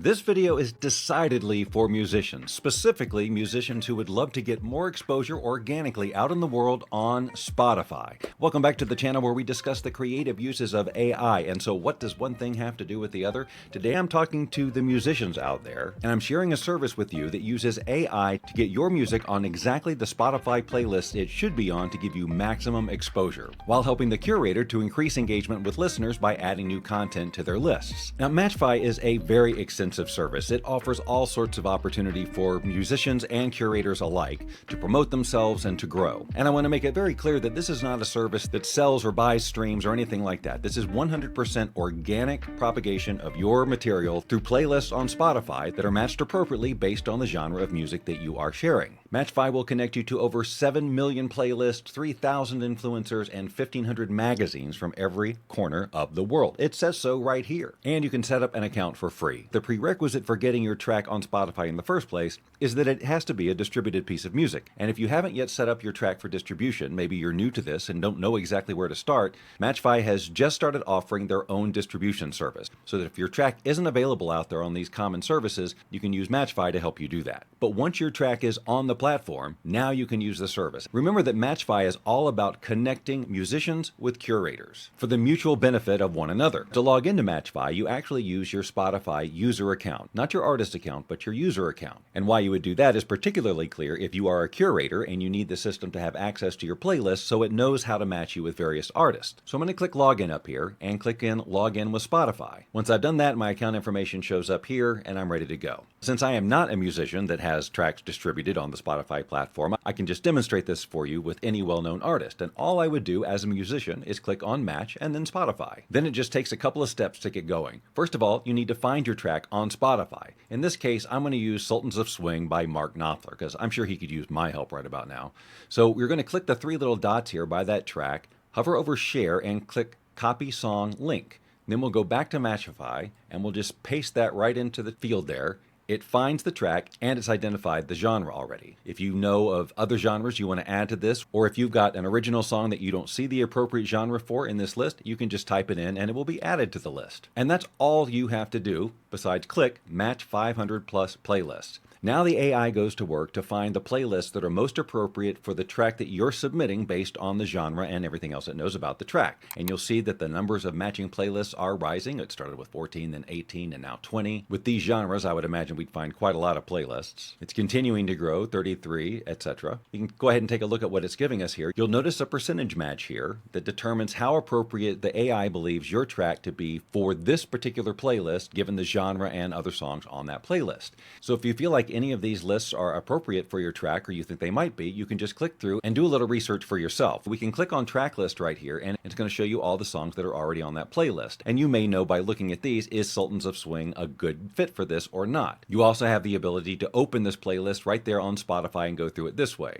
This video is decidedly for musicians, specifically musicians who would love to get more exposure organically out in the world on Spotify. Welcome back to the channel where we discuss the creative uses of AI. And so what does one thing have to do with the other? Today I'm talking to the musicians out there, and I'm sharing a service with you that uses AI to get your music on exactly the Spotify playlist it should be on to give you maximum exposure, while helping the curator to increase engagement with listeners by adding new content to their lists. Now, Matchfy is a very extensive service. It offers all sorts of opportunity for musicians and curators alike to promote themselves and to grow. And I want to make it very clear that this is not a service that sells or buys streams or anything like that. This is 100% organic propagation of your material through playlists on Spotify that are matched appropriately based on the genre of music that you are sharing. Matchfy will connect you to over 7 million playlists, 3,000 influencers, and 1,500 magazines from every corner of the world. It says so right here. And you can set up an account for free. The prerequisite for getting your track on Spotify in the first place is that it has to be a distributed piece of music. And if you haven't yet set up your track for distribution, maybe you're new to this and don't know exactly where to start, Matchfy has just started offering their own distribution service, so that if your track isn't available out there on these common services, you can use Matchfy to help you do that. But once your track is on the platform, now you can use the service. Remember that Matchfy is all about connecting musicians with curators for the mutual benefit of one another. To log into Matchfy, you actually use your Spotify user account, not your artist account, but your user account. And why you would do that is particularly clear if you are a curator and you need the system to have access to your playlist so it knows how to match you with various artists. So I'm going to click login up here and click in login with Spotify. Once I've done that, my account information shows up here and I'm ready to go. Since I am not a musician that has tracks distributed on the Spotify platform, I can just demonstrate this for you with any well-known artist. And all I would do as a musician is click on Match and then Spotify. Then it just takes a couple of steps to get going. First of all, you need to find your track on Spotify. In this case, I'm going to use Sultans of Swing by Mark Knopfler because I'm sure he could use my help right about now. So we're going to click the three little dots here by that track, hover over Share, and click Copy Song Link. Then we'll go back to Matchfy and we'll just paste that right into the field there. It finds the track and it's identified the genre already. If you know of other genres you want to add to this, or if you've got an original song that you don't see the appropriate genre for in this list, you can just type it in and it will be added to the list. And that's all you have to do besides click Match 500 plus playlists. Now the AI goes to work to find the playlists that are most appropriate for the track that you're submitting based on the genre and everything else it knows about the track. And you'll see that the numbers of matching playlists are rising. It started with 14, then 18, and now 20. With these genres, I would imagine we'd find quite a lot of playlists. It's continuing to grow, 33, etc. You can go ahead and take a look at what it's giving us here. You'll notice a percentage match here that determines how appropriate the AI believes your track to be for this particular playlist, given the genre and other songs on that playlist. So if you feel like any of these lists are appropriate for your track, or you think they might be, you can just click through and do a little research for yourself. We can click on track list right here and it's going to show you all the songs that are already on that playlist. And you may know by looking at these, is Sultans of Swing a good fit for this or not? You also have the ability to open this playlist right there on Spotify and go through it this way.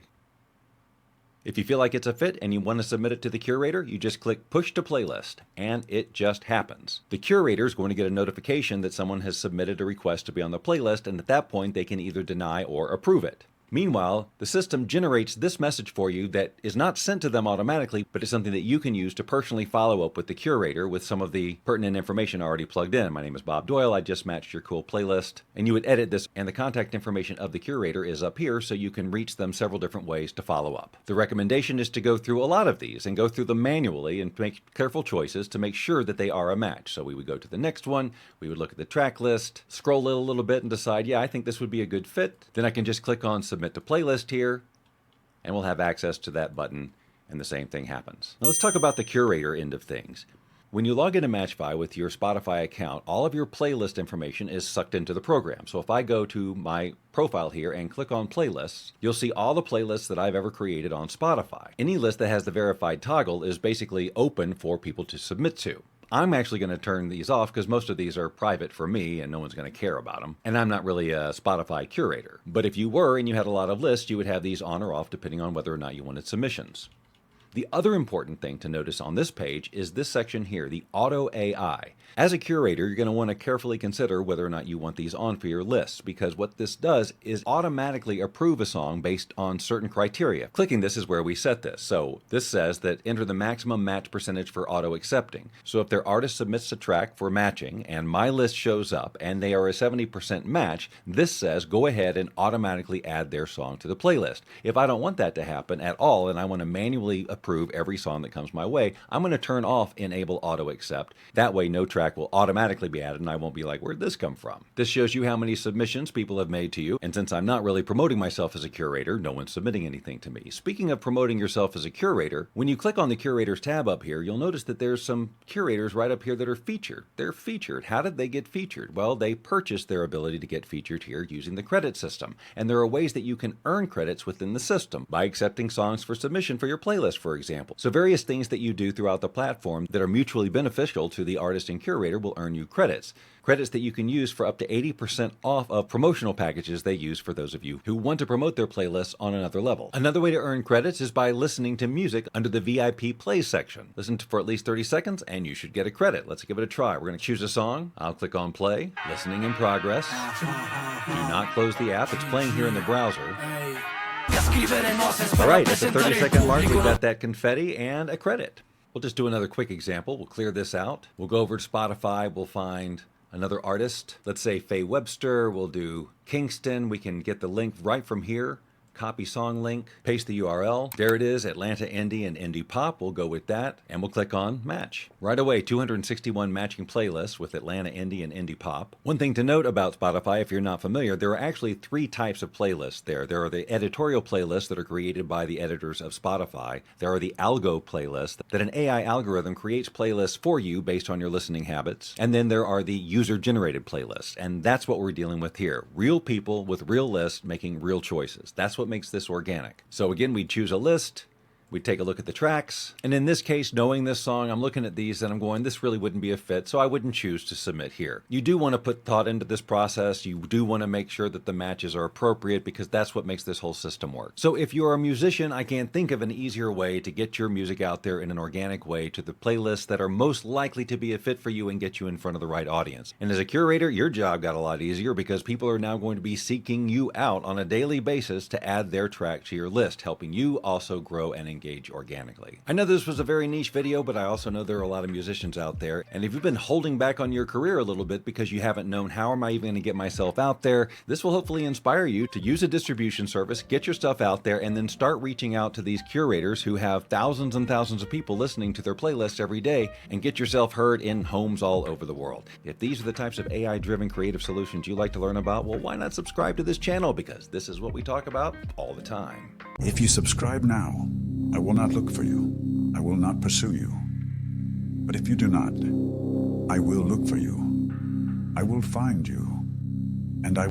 If you feel like it's a fit and you want to submit it to the curator, you just click push to playlist and it just happens. The curator is going to get a notification that someone has submitted a request to be on the playlist, and at that point they can either deny or approve it. Meanwhile, the system generates this message for you that is not sent to them automatically, but is something that you can use to personally follow up with the curator with some of the pertinent information already plugged in. My name is Bob Doyle. I just matched your cool playlist. And you would edit this, and the contact information of the curator is up here, so you can reach them several different ways to follow up. The recommendation is to go through a lot of these and go through them manually and make careful choices to make sure that they are a match. So we would go to the next one, we would look at the track list, scroll a little bit and decide, yeah, I think this would be a good fit. Then I can just click on Submit to Playlist here, and we'll have access to that button, and the same thing happens. Now let's talk about the curator end of things. When you log into Matchfy with your Spotify account, all of your playlist information is sucked into the program. So if I go to my profile here and click on playlists, you'll see all the playlists that I've ever created on Spotify. Any list that has the verified toggle is basically open for people to submit to. I'm actually going to turn these off because most of these are private for me and no one's going to care about them. And I'm not really a Spotify curator. But if you were and you had a lot of lists, you would have these on or off depending on whether or not you wanted submissions. The other important thing to notice on this page is this section here, the Auto AI. As a curator, you're going to want to carefully consider whether or not you want these on for your lists, because what this does is automatically approve a song based on certain criteria. Clicking this is where we set this. So this says that enter the maximum match percentage for auto accepting. So if their artist submits a track for matching and my list shows up and they are a 70% match, this says go ahead and automatically add their song to the playlist. If I don't want that to happen at all and I want to manually approve every song that comes my way, I'm going to turn off enable auto accept. That way no track will automatically be added and I won't be like, where'd this come from? This shows you how many submissions people have made to you, and since I'm not really promoting myself as a curator, no one's submitting anything to me. Speaking of promoting yourself as a curator, when you click on the Curators tab up here, you'll notice that there's some curators right up here that are featured. They're featured. How did they get featured? Well, they purchased their ability to get featured here using the credit system, and there are ways that you can earn credits within the system by accepting songs for submission for your playlist, for example. So various things that you do throughout the platform that are mutually beneficial to the artist and curator will earn you credits. Credits that you can use for up to 80% off of promotional packages they use for those of you who want to promote their playlists on another level. Another way to earn credits is by listening to music under the VIP Play section. Listen for at least 30 seconds and you should get a credit. Let's give it a try. We're going to choose a song. I'll click on play. Listening in progress. Do not close the app. It's playing here in the browser. All right, at the 30-second mark, we've got that confetti and a credit. We'll just do another quick example. We'll clear this out. We'll go over to Spotify. We'll find another artist. Let's say Faye Webster. We'll do Kingston. We can get the link right from here. Copy song link, paste the URL. There it is, Atlanta Indie and Indie Pop. We'll go with that, and we'll click on Match. Right away, 261 matching playlists with Atlanta Indie and Indie Pop. One thing to note about Spotify, if you're not familiar, there are actually 3 types of playlists there. There are the editorial playlists that are created by the editors of Spotify. There are the algo playlists that an AI algorithm creates playlists for you based on your listening habits. And then there are the user-generated playlists, and that's what we're dealing with here. Real people with real lists making real choices. That's what makes this organic. So again, we choose a list, we take a look at the tracks, and in this case, knowing this song, I'm looking at these and I'm going, this really wouldn't be a fit, so I wouldn't choose to submit here. You do want to put thought into this process. You do want to make sure that the matches are appropriate because that's what makes this whole system work. So if you're a musician, I can't think of an easier way to get your music out there in an organic way to the playlists that are most likely to be a fit for you and get you in front of the right audience. And as a curator, your job got a lot easier because people are now going to be seeking you out on a daily basis to add their track to your list, helping you also grow and engage organically. I know this was a very niche video, but I also know there are a lot of musicians out there, and if you've been holding back on your career a little bit because you haven't known how am I even going to get myself out there, this will hopefully inspire you to use a distribution service, get your stuff out there, and then start reaching out to these curators who have thousands and thousands of people listening to their playlists every day, and get yourself heard in homes all over the world. If these are the types of AI-driven creative solutions you like to learn about, well, why not subscribe to this channel? Because this is what we talk about all the time. If you subscribe now, I will not look for you. I will not pursue you. But if you do not, I will look for you. I will find you. And I